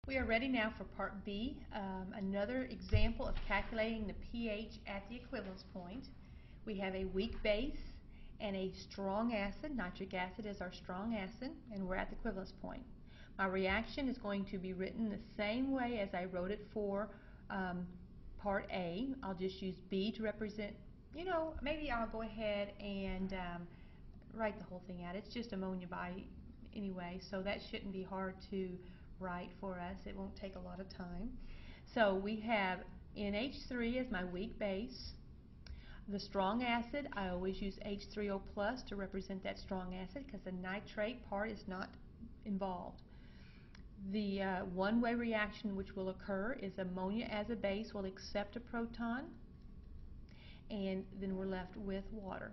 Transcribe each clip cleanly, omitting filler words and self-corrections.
We are ready now for Part B, another example of calculating the pH at the equivalence point. We have a weak base and a strong acid. Nitric acid is our strong acid, and we're at the equivalence point. My reaction is going to be written the same way as I wrote it for Part A. I'll just use B to represent, maybe I'll go ahead and write the whole thing out. It's just ammonia by anyway, so that shouldn't be hard to write for us. It won't take a lot of time. So we have NH3 as my weak base. The strong acid, I always use H3O plus to represent that strong acid because the nitrate part is not involved. The one-way reaction which will occur is ammonia as a base will accept a proton, and then we're left with water.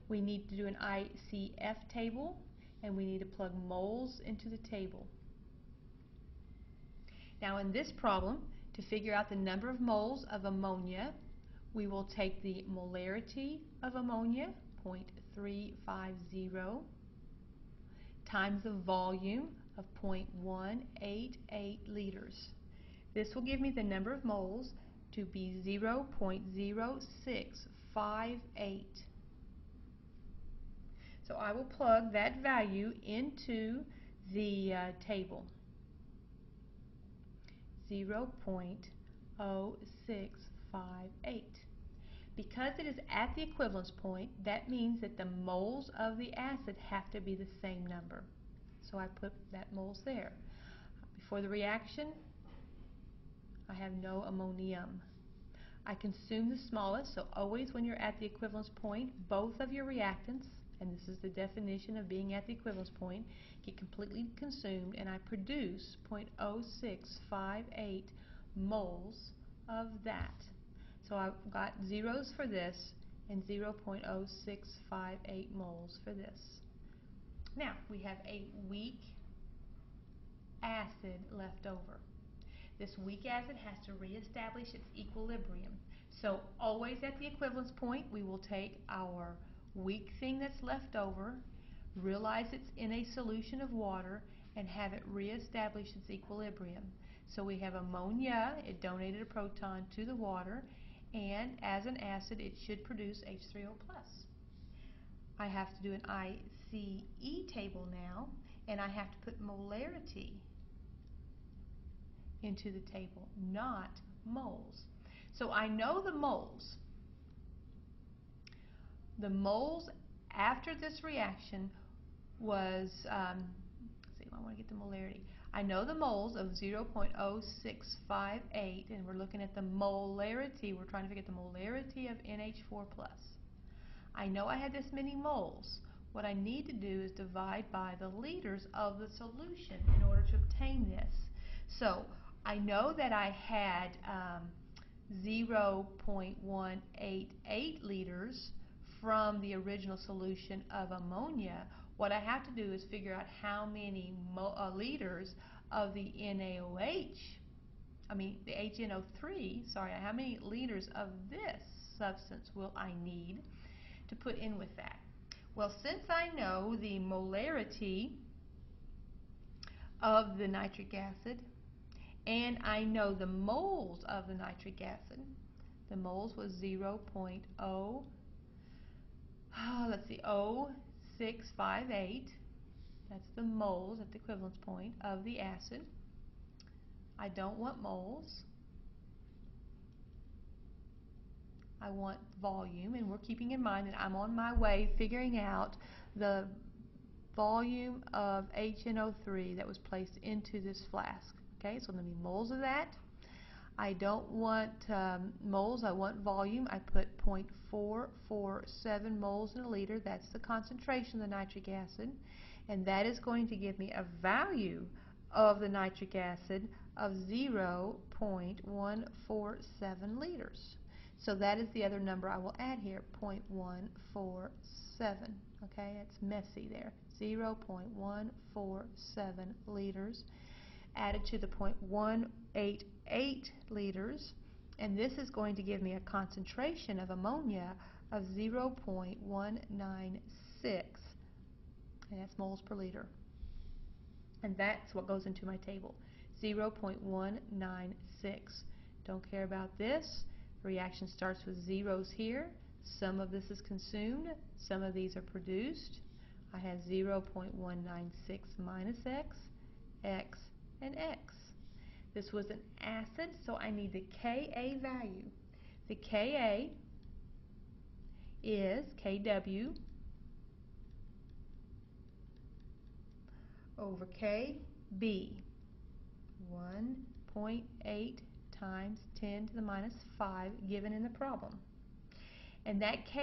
We need to do an ICF table, and we need to plug moles into the table. Now in this problem, to figure out the number of moles of ammonia, we will take the molarity of ammonia, 0.350, times the volume of 0.188 liters. This will give me the number of moles to be 0.0658. So I will plug that value into the table, 0.0658. Because it is at the equivalence point, that means that the moles of the acid have to be the same number. So I put that moles there. Before the reaction, I have no ammonium. I consume the smallest, so always when you're at the equivalence point, both of your reactants, and this is the definition of being at the equivalence point, get completely consumed, and I produce 0.0658 moles of that. So I've got zeros for this and 0.0658 moles for this. Now we have a weak acid left over. This weak acid has to reestablish its equilibrium. So always at the equivalence point, we will take our weak thing that's left over, realize it's in a solution of water, and have it reestablish its equilibrium. So we have ammonia, it donated a proton to the water, and as an acid it should produce H3O+. I have to do an ICE table now, and I have to put molarity into the table, not moles. So I know the moles. The moles after this reaction was, let's see, I want to get the molarity. I know the moles of 0.0658, and we're looking at the molarity. We're trying to figure out the molarity of NH4+. I know I had this many moles. What I need to do is divide by the liters of the solution in order to obtain this. So I know that I had 0.188 liters from the original solution of ammonia. What I have to do is figure out how many liters of the the HNO3, how many liters of this substance will I need to put in with that. Well, since I know the molarity of the nitric acid and I know the moles of the nitric acid, the moles was 0.0658. That's the moles at the equivalence point of the acid. I don't want moles. I want volume, and we're keeping in mind that I'm on my way figuring out the volume of HNO3 that was placed into this flask. Okay, so I'm going to be moles of that. I don't want moles, I want volume. I put 0.447 moles in a liter. That's the concentration of the nitric acid, and that is going to give me a value of the nitric acid of 0.147 liters. So that is the other number I will add here, 0.147. Okay, it's messy there. 0.147 liters added to the 0.188 liters, and this is going to give me a concentration of ammonia of 0.196, and that's moles per liter. And that's what goes into my table, 0.196. Don't care about this. The reaction starts with zeros here. Some of this is consumed. Some of these are produced. I have 0.196 minus x, and x. This was an acid, so I need the Ka value. The Ka is Kw over Kb, 1.8 times 10 to the minus 5 given in the problem. And that Ka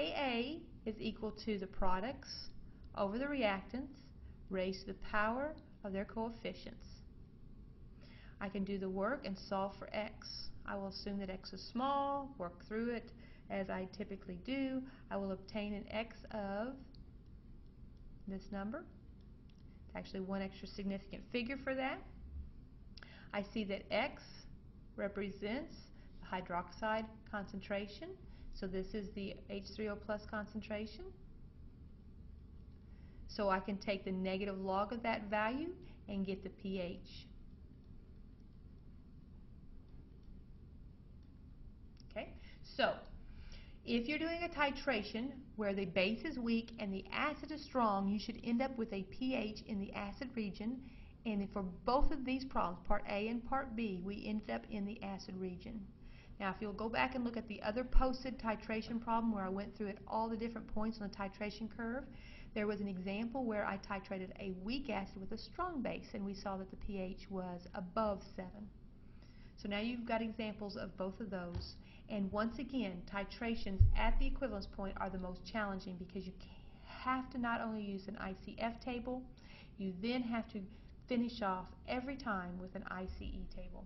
is equal to the products over the reactants raised to the power of their coefficients. I can do the work and solve for x. I will assume that x is small, work through it as I typically do. I will obtain an x of this number. It's actually one extra significant figure for that. I see that x represents the hydroxide concentration. So this is the H3O plus concentration. So I can take the negative log of that value and get the pH. Okay, so if you're doing a titration where the base is weak and the acid is strong, you should end up with a pH in the acid region. And for both of these problems, part A and part B, we ended up in the acid region. Now, if you'll go back and look at the other posted titration problem where I went through at all the different points on the titration curve, there was an example where I titrated a weak acid with a strong base, and we saw that the pH was above 7. So now you've got examples of both of those. And once again, titrations at the equivalence point are the most challenging because you have to not only use an ICF table, you then have to finish off every time with an ICE table.